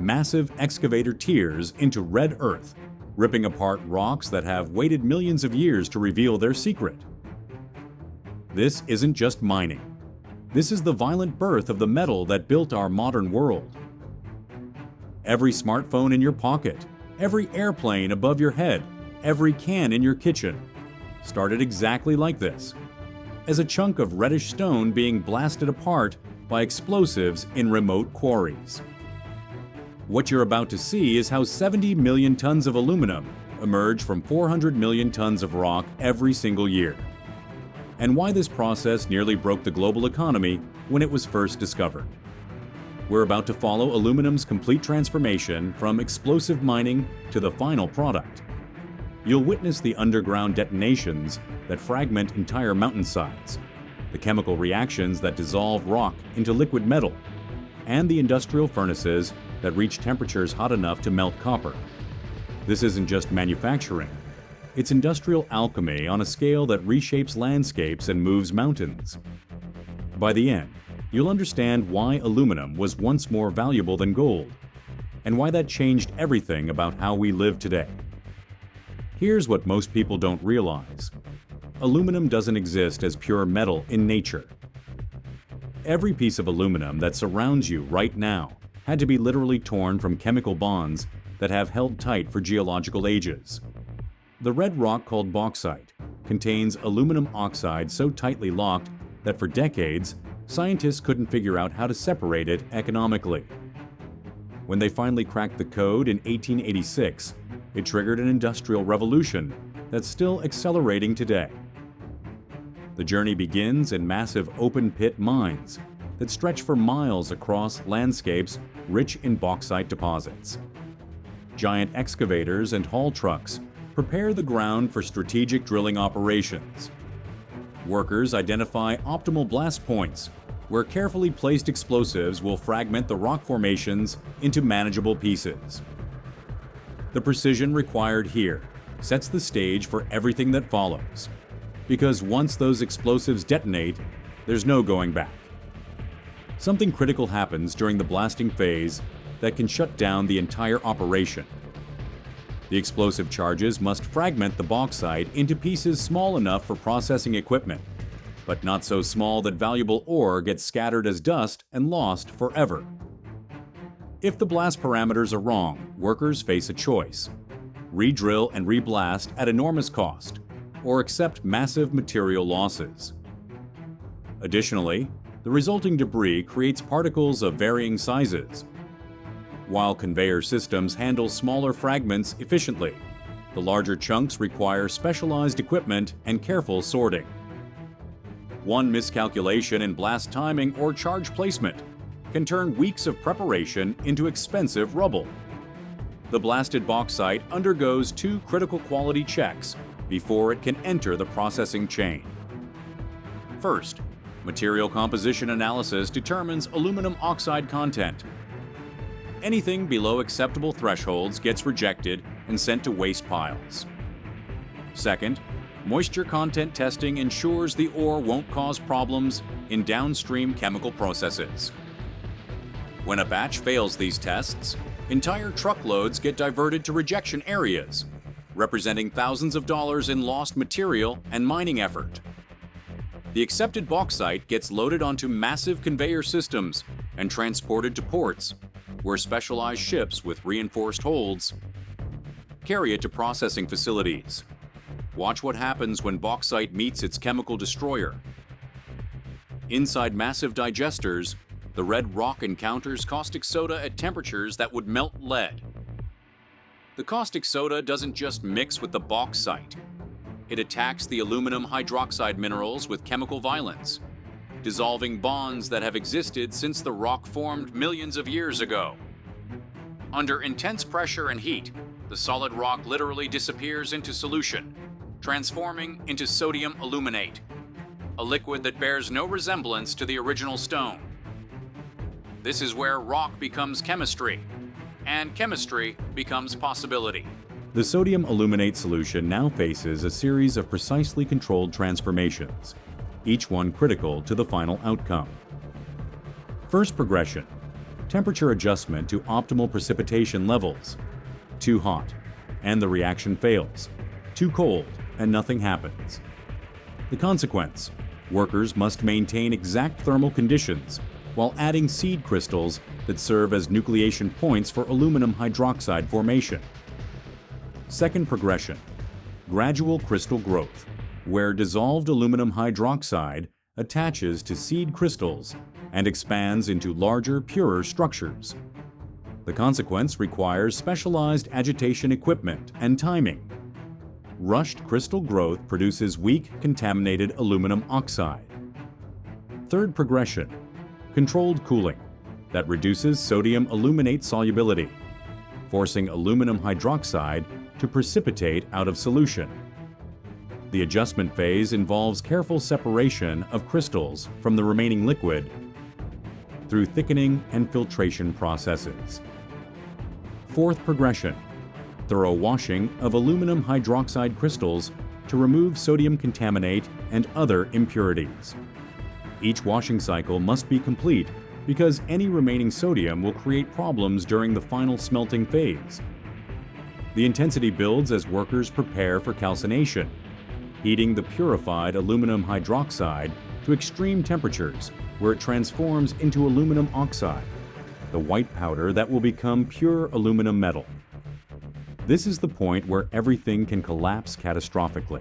massive excavator tears into red earth, ripping apart rocks that have waited millions of years to reveal their secret. This isn't just mining. This is the violent birth of the metal that built our modern world. Every smartphone in your pocket, every airplane above your head, every can in your kitchen started exactly like this, as a chunk of reddish stone being blasted apart by explosives in remote quarries. What you're about to see is how 70 million tons of aluminum emerge from 400 million tons of rock every single year, and why this process nearly broke the global economy when it was first discovered. We're about to follow aluminum's complete transformation from explosive mining to the final product. You'll witness the underground detonations that fragment entire mountainsides, the chemical reactions that dissolve rock into liquid metal, and the industrial furnaces that reach temperatures hot enough to melt copper. This isn't just manufacturing. It's industrial alchemy on a scale that reshapes landscapes and moves mountains. By the end, you'll understand why aluminum was once more valuable than gold, and why that changed everything about how we live today. Here's what most people don't realize. Aluminum doesn't exist as pure metal in nature. Every piece of aluminum that surrounds you right now had to be literally torn from chemical bonds that have held tight for geological ages. The red rock called bauxite contains aluminum oxide so tightly locked that for decades, scientists couldn't figure out how to separate it economically. When they finally cracked the code in 1886, it triggered an industrial revolution that's still accelerating today. The journey begins in massive open-pit mines that stretch for miles across landscapes rich in bauxite deposits. Giant excavators and haul trucks prepare the ground for strategic drilling operations. Workers identify optimal blast points where carefully placed explosives will fragment the rock formations into manageable pieces. The precision required here sets the stage for everything that follows, because once those explosives detonate, there's no going back. Something critical happens during the blasting phase that can shut down the entire operation. The explosive charges must fragment the bauxite into pieces small enough for processing equipment, but not so small that valuable ore gets scattered as dust and lost forever. If the blast parameters are wrong, workers face a choice: re-drill and re-blast at enormous cost, or accept massive material losses. Additionally, the resulting debris creates particles of varying sizes. While conveyor systems handle smaller fragments efficiently, the larger chunks require specialized equipment and careful sorting. One miscalculation in blast timing or charge placement can turn weeks of preparation into expensive rubble. The blasted bauxite undergoes two critical quality checks before it can enter the processing chain. First, material composition analysis determines aluminum oxide content. Anything below acceptable thresholds gets rejected and sent to waste piles. Second, moisture content testing ensures the ore won't cause problems in downstream chemical processes. When a batch fails these tests, entire truckloads get diverted to rejection areas, representing thousands of dollars in lost material and mining effort. The accepted bauxite gets loaded onto massive conveyor systems and transported to ports, where specialized ships with reinforced holds carry it to processing facilities. Watch what happens when bauxite meets its chemical destroyer. Inside massive digesters, the red rock encounters caustic soda at temperatures that would melt lead. The caustic soda doesn't just mix with the bauxite. It attacks the aluminum hydroxide minerals with chemical violence, dissolving bonds that have existed since the rock formed millions of years ago. Under intense pressure and heat, the solid rock literally disappears into solution, transforming into sodium aluminate, a liquid that bears no resemblance to the original stone. This is where rock becomes chemistry, and chemistry becomes possibility. The sodium aluminate solution now faces a series of precisely controlled transformations, each one critical to the final outcome. First progression: temperature adjustment to optimal precipitation levels. Too hot, and the reaction fails. Too cold, and nothing happens. The consequence: workers must maintain exact thermal conditions while adding seed crystals that serve as nucleation points for aluminum hydroxide formation. Second progression: gradual crystal growth, where dissolved aluminum hydroxide attaches to seed crystals and expands into larger, purer structures. The consequence requires specialized agitation equipment and timing. Rushed crystal growth produces weak, contaminated aluminum oxide. Third progression: controlled cooling that reduces sodium aluminate solubility, forcing aluminum hydroxide to precipitate out of solution. The adjustment phase involves careful separation of crystals from the remaining liquid through thickening and filtration processes. Fourth progression: thorough washing of aluminum hydroxide crystals to remove sodium contaminate and other impurities. Each washing cycle must be complete because any remaining sodium will create problems during the final smelting phase. The intensity builds as workers prepare for calcination, heating the purified aluminum hydroxide to extreme temperatures where it transforms into aluminum oxide, the white powder that will become pure aluminum metal. This is the point where everything can collapse catastrophically.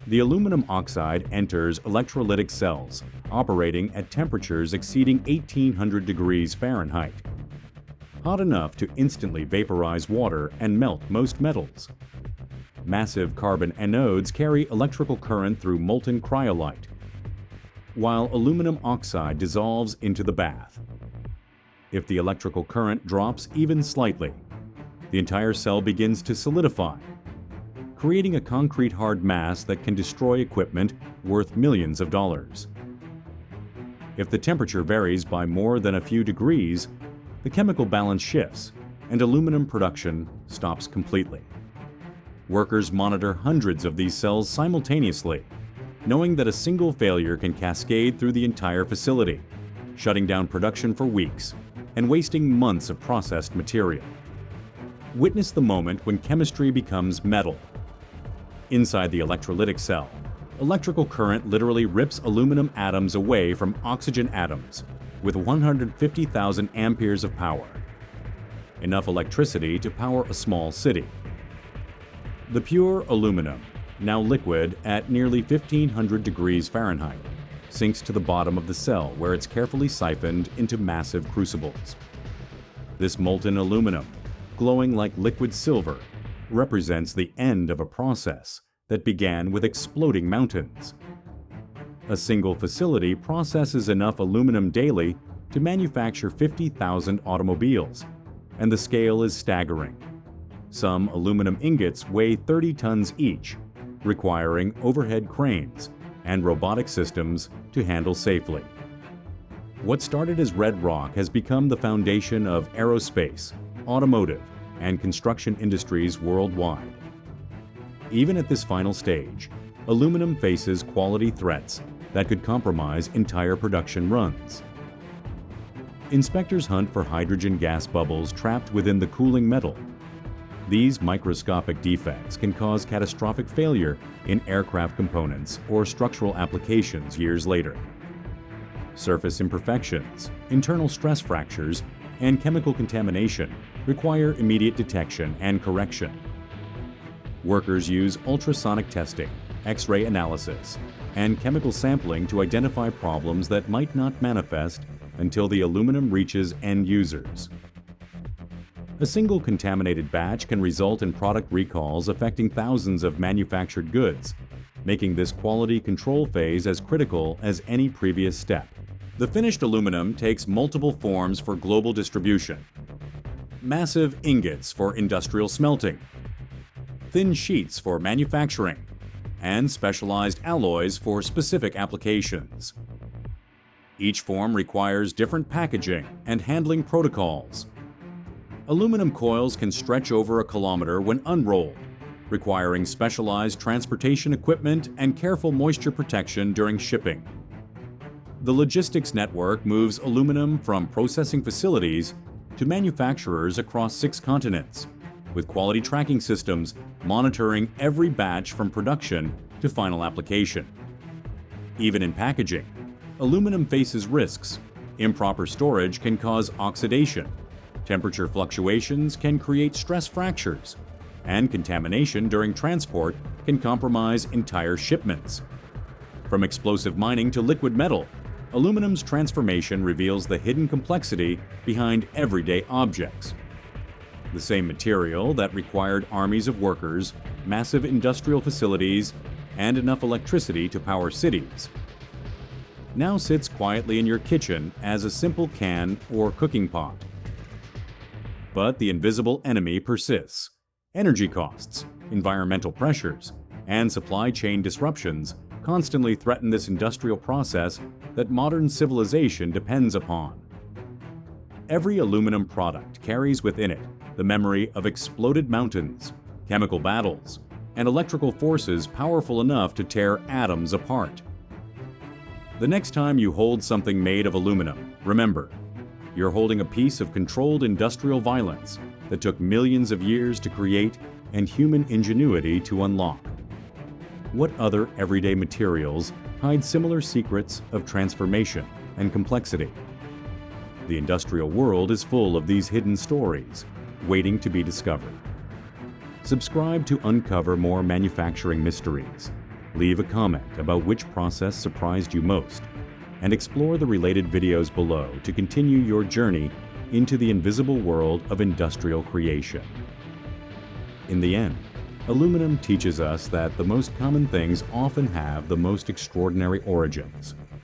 The aluminum oxide enters electrolytic cells, operating at temperatures exceeding 1800 degrees Fahrenheit, hot enough to instantly vaporize water and melt most metals. Massive carbon anodes carry electrical current through molten cryolite, while aluminum oxide dissolves into the bath. If the electrical current drops even slightly, the entire cell begins to solidify, creating a concrete hard mass that can destroy equipment worth millions of dollars. If the temperature varies by more than a few degrees, the chemical balance shifts and aluminum production stops completely. Workers monitor hundreds of these cells simultaneously, knowing that a single failure can cascade through the entire facility, shutting down production for weeks and wasting months of processed material. Witness the moment when chemistry becomes metal. Inside the electrolytic cell, electrical current literally rips aluminum atoms away from oxygen atoms with 150,000 amperes of power, enough electricity to power a small city. The pure aluminum, now liquid at nearly 1500 degrees Fahrenheit, sinks to the bottom of the cell where it's carefully siphoned into massive crucibles. This molten aluminum, glowing like liquid silver, represents the end of a process that began with exploding mountains. A single facility processes enough aluminum daily to manufacture 50,000 automobiles, and the scale is staggering. Some aluminum ingots weigh 30 tons each, requiring overhead cranes and robotic systems to handle safely. What started as red rock has become the foundation of aerospace, automotive, and construction industries worldwide. Even at this final stage, aluminum faces quality threats that could compromise entire production runs. Inspectors hunt for hydrogen gas bubbles trapped within the cooling metal. These microscopic defects can cause catastrophic failure in aircraft components or structural applications years later. Surface imperfections, internal stress fractures, and chemical contamination require immediate detection and correction. Workers use ultrasonic testing, X-ray analysis, and chemical sampling to identify problems that might not manifest until the aluminum reaches end users. A single contaminated batch can result in product recalls affecting thousands of manufactured goods, making this quality control phase as critical as any previous step. The finished aluminum takes multiple forms for global distribution. Massive ingots for industrial smelting, thin sheets for manufacturing, and specialized alloys for specific applications. Each form requires different packaging and handling protocols. Aluminum coils can stretch over a kilometer when unrolled, requiring specialized transportation equipment and careful moisture protection during shipping. The logistics network moves aluminum from processing facilities to manufacturers across 6 continents, with quality tracking systems monitoring every batch from production to final application. Even in packaging, aluminum faces risks. Improper storage can cause oxidation, temperature fluctuations can create stress fractures, and contamination during transport can compromise entire shipments. From explosive mining to liquid metal, aluminum's transformation reveals the hidden complexity behind everyday objects. The same material that required armies of workers, massive industrial facilities, and enough electricity to power cities, now sits quietly in your kitchen as a simple can or cooking pot. But the invisible enemy persists. Energy costs, environmental pressures, and supply chain disruptions constantly threaten this industrial process that modern civilization depends upon. Every aluminum product carries within it the memory of exploded mountains, chemical battles, and electrical forces powerful enough to tear atoms apart. The next time you hold something made of aluminum, remember, you're holding a piece of controlled industrial violence that took millions of years to create and human ingenuity to unlock. What other everyday materials hide similar secrets of transformation and complexity? The industrial world is full of these hidden stories, waiting to be discovered. Subscribe to uncover more manufacturing mysteries. Leave a comment about which process surprised you most, and explore the related videos below to continue your journey into the invisible world of industrial creation. In the end, aluminum teaches us that the most common things often have the most extraordinary origins.